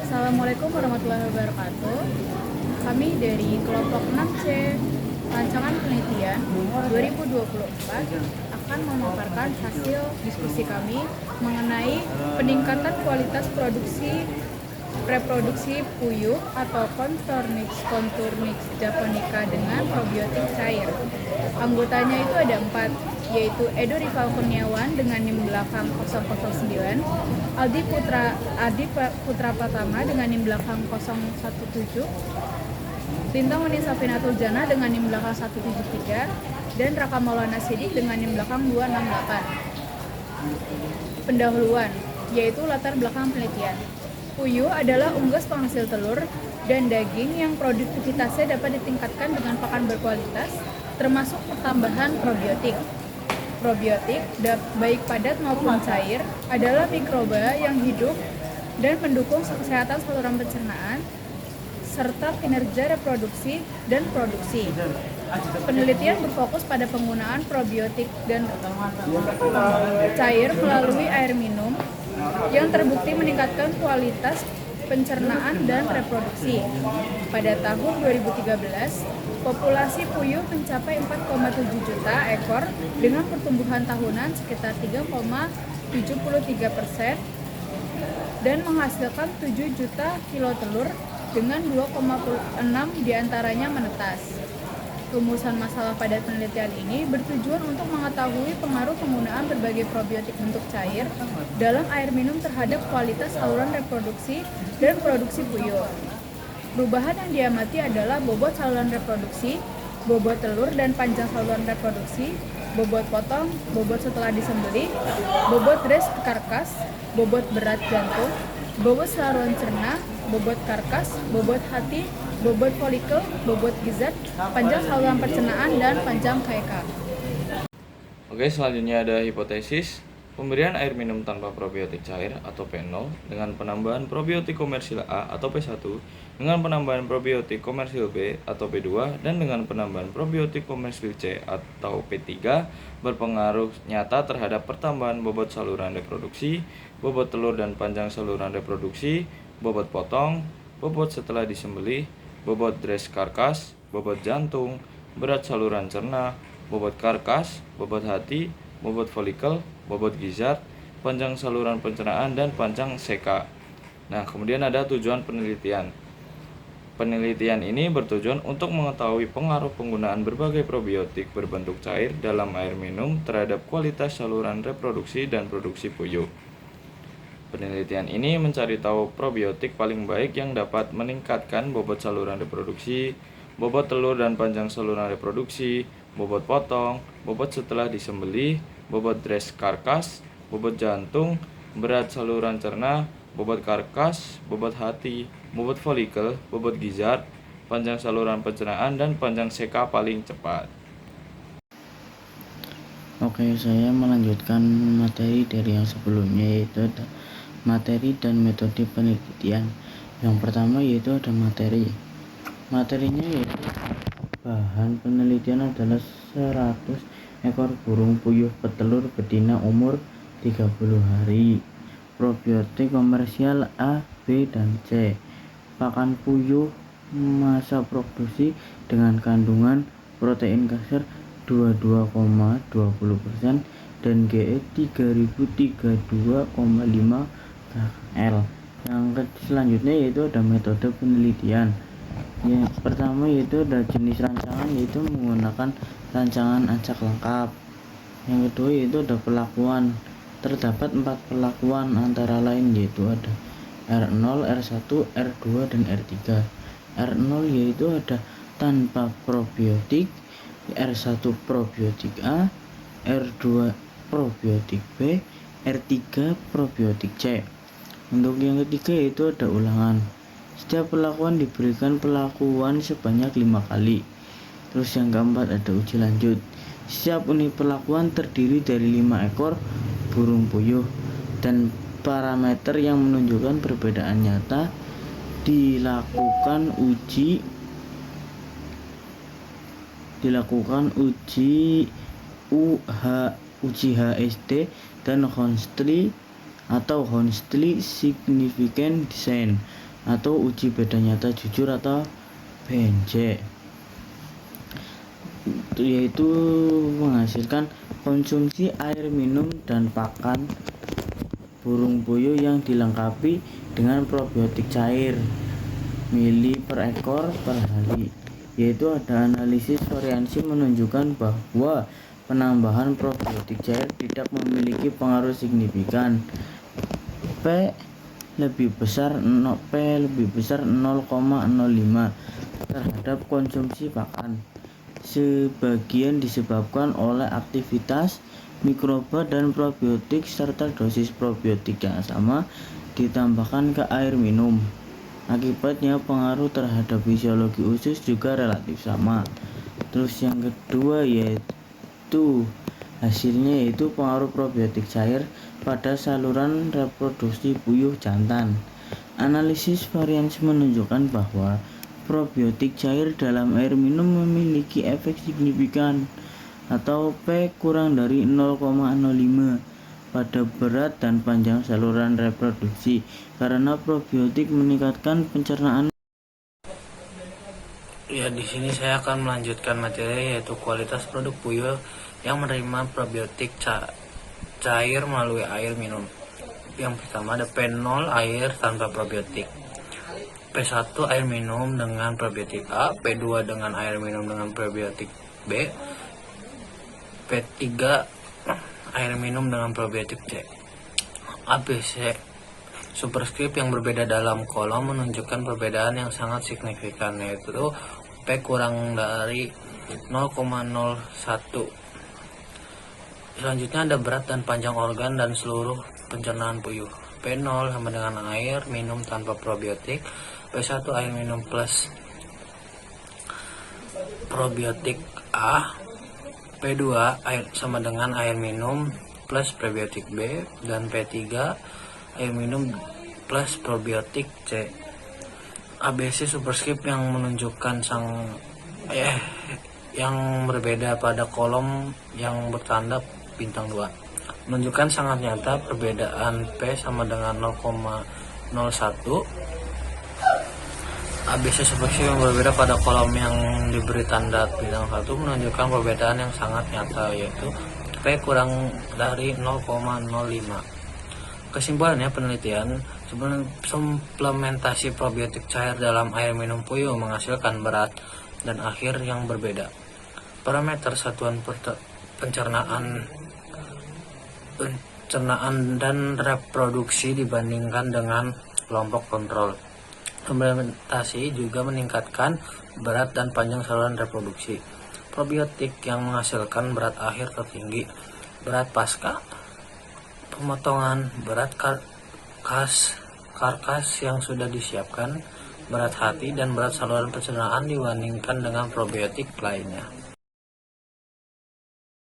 Assalamualaikum warahmatullahi wabarakatuh. Kami dari kelompok 6C Rancangan Penelitian 2024 akan memaparkan hasil diskusi kami mengenai peningkatan kualitas reproduksi puyuh atau Conturnix japonica dengan probiotik cair. Anggotanya itu ada 4, yaitu Edo Rival Kurniawan dengan NIM belakang 009, Aldi Putra Pratama dengan NIM belakang 017, Lintang Weni Safinatul Jana dengan NIM belakang 173, dan Raka Maulana Sidik dengan NIM belakang 268. Pendahuluan, yaitu latar belakang penelitian. Puyuh adalah unggas penghasil telur dan daging yang produktivitasnya dapat ditingkatkan dengan pakan berkualitas, termasuk pertambahan probiotik. Probiotik, baik padat maupun cair, adalah mikroba yang hidup dan mendukung kesehatan saluran pencernaan, serta kinerja reproduksi dan produksi. Penelitian berfokus pada penggunaan probiotik dan cair melalui air minum yang terbukti meningkatkan kualitas pencernaan dan reproduksi. Pada tahun 2013, populasi puyuh mencapai 4,7 juta ekor dengan pertumbuhan tahunan sekitar 3,73% dan menghasilkan 7 juta kilo telur dengan 2,6 diantaranya menetas. Rumusan masalah pada penelitian ini bertujuan untuk mengetahui pengaruh penggunaan berbagai probiotik bentuk cair dalam air minum terhadap kualitas saluran reproduksi dan produksi puyuh. Perubahan yang diamati adalah bobot saluran reproduksi, bobot telur dan panjang saluran reproduksi, bobot potong, bobot setelah disembelih, bobot dress karkas, bobot berat jantung, bobot saluran cerna, bobot karkas, bobot hati, bobot folikel, bobot gizzard, panjang saluran pencernaan, dan panjang KK. Oke, selanjutnya ada hipotesis. Pemberian air minum tanpa probiotik cair atau P0 dengan penambahan probiotik komersil A atau P1 dengan penambahan probiotik komersil B atau P2 dan dengan penambahan probiotik komersil C atau P3 berpengaruh nyata terhadap pertambahan bobot saluran reproduksi, bobot telur dan panjang saluran reproduksi, bobot potong, bobot setelah disembelih, bobot dress karkas, bobot jantung, berat saluran cerna, bobot karkas, bobot hati, bobot folikel, bobot gizzard, panjang saluran pencernaan, dan panjang CK. Nah, kemudian ada tujuan penelitian. Penelitian ini bertujuan untuk mengetahui pengaruh penggunaan berbagai probiotik berbentuk cair dalam air minum terhadap kualitas saluran reproduksi dan produksi puyuh. Penelitian ini mencari tahu probiotik paling baik yang dapat meningkatkan bobot saluran reproduksi, bobot telur dan panjang saluran reproduksi, bobot potong, bobot setelah disembelih, bobot dress karkas, bobot jantung, berat saluran cerna, bobot karkas, bobot hati, bobot folikel, bobot gizzard, panjang saluran pencernaan, dan panjang CK paling cepat. Oke, saya melanjutkan materi dari yang sebelumnya, yaitu ada materi dan metode penelitian. Yang pertama yaitu ada materi. Materinya yaitu bahan penelitian adalah 100 ekor burung puyuh petelur betina umur 30 hari. Probiotik komersial A, B, dan C. Pakan puyuh masa produksi dengan kandungan protein kasar 22,20% dan GE 3032,5 L. Yang selanjutnya yaitu ada metode penelitian. Yang pertama yaitu ada jenis rancangan, yaitu menggunakan rancangan acak lengkap. Yang kedua yaitu ada perlakuan. Terdapat 4 perlakuan antara lain, yaitu ada R0, R1, R2, dan R3. R0 yaitu ada tanpa probiotik, R1 probiotik A, R2 probiotik B, R3 probiotik C. Untuk yang ketiga yaitu ada ulangan. Setiap perlakuan diberikan perlakuan sebanyak 5 kali. Terus yang keempat ada uji lanjut. Setiap unit perlakuan terdiri dari 5 ekor burung puyuh dan parameter yang menunjukkan perbedaan nyata. Dilakukan uji uji HSD dan Honestly significant design. atau uji beda nyata jujur atau BNJ, yaitu menghasilkan konsumsi air minum dan pakan burung puyuh yang dilengkapi dengan probiotik cair mili per ekor per hari. Yaitu ada analisis variansi menunjukkan bahwa penambahan probiotik cair tidak memiliki pengaruh signifikan. P lebih besar 0,05 terhadap konsumsi pakan. Sebagian disebabkan oleh aktivitas mikroba dan probiotik serta dosis probiotik yang sama ditambahkan ke air minum. Akibatnya pengaruh terhadap fisiologi usus juga relatif sama. Terus yang kedua yaitu hasilnya yaitu pengaruh probiotik cair pada saluran reproduksi puyuh jantan. Analisis variansi menunjukkan bahwa probiotik cair dalam air minum memiliki efek signifikan atau P kurang dari 0,05 pada berat dan panjang saluran reproduksi karena probiotik meningkatkan pencernaan. Ya, di sini saya akan melanjutkan materi yaitu kualitas produk puyuh yang menerima probiotik cair melalui air minum. Yang pertama ada P0 air tanpa probiotik, P1 air minum dengan probiotik A, P2 dengan air minum dengan probiotik B, P3 air minum dengan probiotik C. ABC superscript yang berbeda dalam kolom menunjukkan perbedaan yang sangat signifikan, yaitu P kurang dari 0,01. Selanjutnya ada berat dan panjang organ dan seluruh pencernaan puyuh. P0 sama dengan air minum tanpa probiotik, P1 air minum plus probiotik A, P2 sama dengan air minum plus probiotik B, dan P3 air minum plus probiotik C. ABC superscript yang menunjukkan yang berbeda pada kolom yang bertanda bintang 2 menunjukkan sangat nyata perbedaan P sama dengan 0,01. ABC superscript yang berbeda pada kolom yang diberi tanda bintang 1 menunjukkan perbedaan yang sangat nyata, yaitu P kurang dari 0,05. Kesimpulannya, penelitian suplementasi probiotik cair dalam air minum puyuh menghasilkan berat dan akhir yang berbeda. Parameter satuan pencernaan dan reproduksi dibandingkan dengan kelompok kontrol. Suplementasi juga meningkatkan berat dan panjang saluran reproduksi. Probiotik yang menghasilkan berat akhir tertinggi, berat pasca pemotongan, berat karkas yang sudah disiapkan, berat hati, dan berat saluran pencernaan dibandingkan dengan probiotik lainnya.